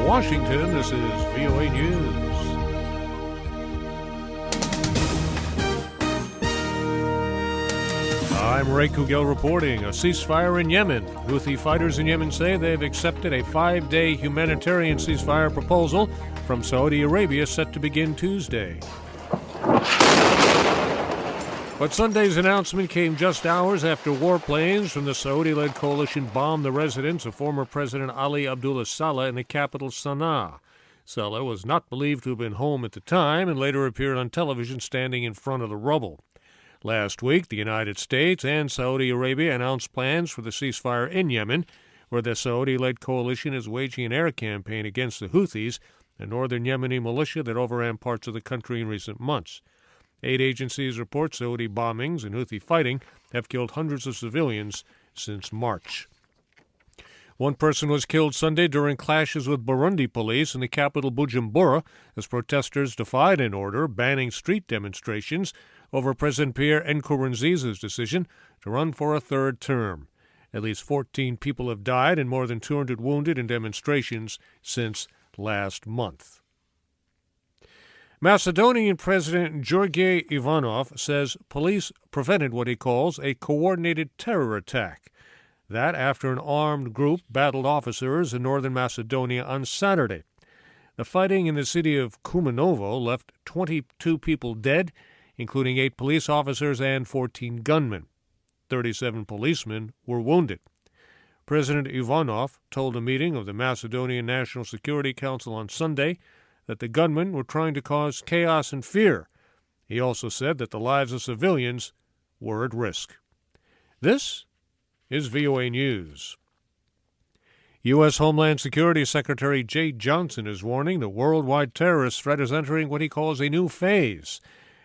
Washington, this is VOA News. I'm Ray Kugel reporting. A ceasefire in Yemen. Houthi fighters in Yemen say they've accepted a 5-day humanitarian ceasefire proposal from Saudi Arabia set to begin Tuesday. But Sunday's announcement came just hours after warplanes from the Saudi-led coalition bombed the residence of former President Ali Abdullah Saleh in the capital Sana'a. Saleh was not believed to have been home at the time and later appeared on television standing in front of the rubble. Last week, the United States and Saudi Arabia announced plans for the ceasefire in Yemen, where the Saudi-led coalition is waging an air campaign against the Houthis, a northern Yemeni militia that overran parts of the country in recent months. Aid agencies report Saudi bombings and Houthi fighting have killed hundreds of civilians since March. One person was killed Sunday during clashes with Burundi police in the capital Bujumbura as protesters defied an order banning street demonstrations over President Pierre Nkurunziza's decision to run for a third term. At least 14 people have died and more than 200 wounded in demonstrations since last month. Macedonian President Georgi Ivanov says police prevented what he calls a coordinated terror attack. That after an armed group battled officers in northern Macedonia on Saturday. The fighting in the city of Kumanovo left 22 people dead, including 8 police officers and 14 gunmen. 37 policemen were wounded. President Ivanov told a meeting of the Macedonian National Security Council on Sunday that the gunmen were trying to cause chaos and fear. He also said that the lives of civilians were at risk. This is VOA News. U.S. Homeland Security Secretary Jay Johnson is warning the worldwide terrorist threat is entering what he calls a new phase,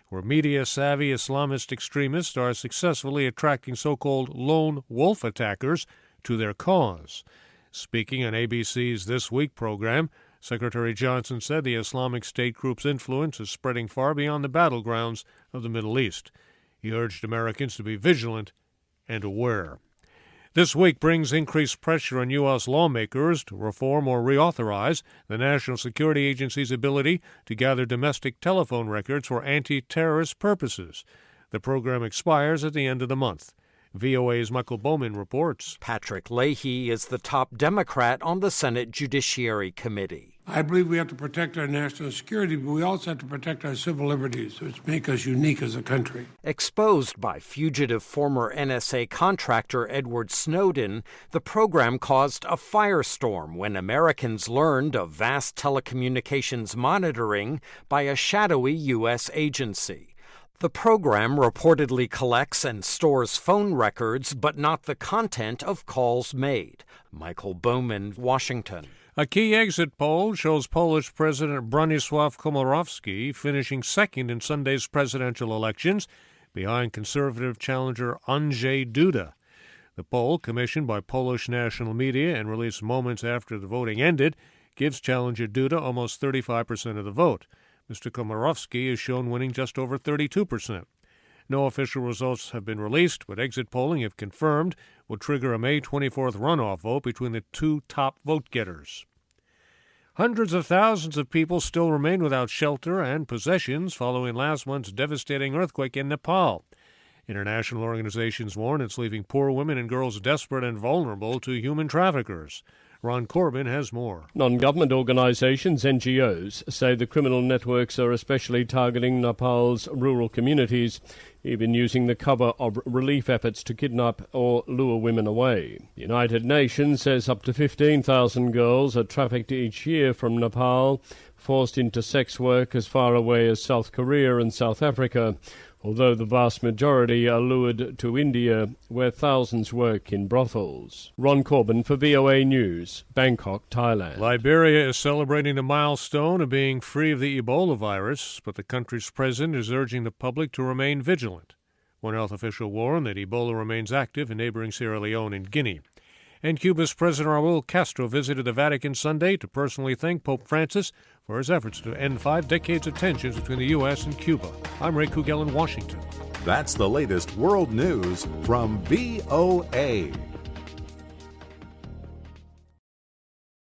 where media-savvy Islamist extremists are successfully attracting so-called lone wolf attackers to their cause. Speaking on ABC's This Week program, Secretary Johnson said the Islamic State group's influence is spreading far beyond the battlegrounds of the Middle East. He urged Americans to be vigilant and aware. This week brings increased pressure on U.S. lawmakers to reform or reauthorize the National Security Agency's ability to gather domestic telephone records for anti-terrorist purposes. The program expires at the end of the month. VOA's Michael Bowman reports. Patrick Leahy is the top Democrat on the Senate Judiciary Committee. I believe we have to protect our national security, but we also have to protect our civil liberties, which make us unique as a country. Exposed by fugitive former NSA contractor Edward Snowden, the program caused a firestorm when Americans learned of vast telecommunications monitoring by a shadowy U.S. agency. The program reportedly collects and stores phone records, but not the content of calls made. Michael Bowman, Washington. A key exit poll shows Polish President Bronisław Komorowski finishing second in Sunday's presidential elections, behind conservative challenger Andrzej Duda. The poll, commissioned by Polish national media and released moments after the voting ended, gives challenger Duda almost 35% of the vote. Mr. Komorowski is shown winning just over 32%. No official results have been released, but exit polling, if confirmed, would trigger a May 24th runoff vote between the two top vote-getters. Hundreds of thousands of people still remain without shelter and possessions following last month's devastating earthquake in Nepal. International organizations warn it's leaving poor women and girls desperate and vulnerable to human traffickers. Ron Corbin has more. Non-government organizations, NGOs, say the criminal networks are especially targeting Nepal's rural communities, even using the cover of relief efforts to kidnap or lure women away. The United Nations says up to 15,000 girls are trafficked each year from Nepal, forced into sex work as far away as South Korea and South Africa, although the vast majority are lured to India, where thousands work in brothels. Ron Corbin for VOA News, Bangkok, Thailand. Liberia is celebrating the milestone of being free of the Ebola virus, but the country's president is urging the public to remain vigilant. One health official warned that Ebola remains active in neighboring Sierra Leone and Guinea. And Cuba's President Raul Castro visited the Vatican Sunday to personally thank Pope Francis for his efforts to end 5 decades of tensions between the U.S. and Cuba. I'm Ray Kugel in Washington. That's the latest world news from VOA.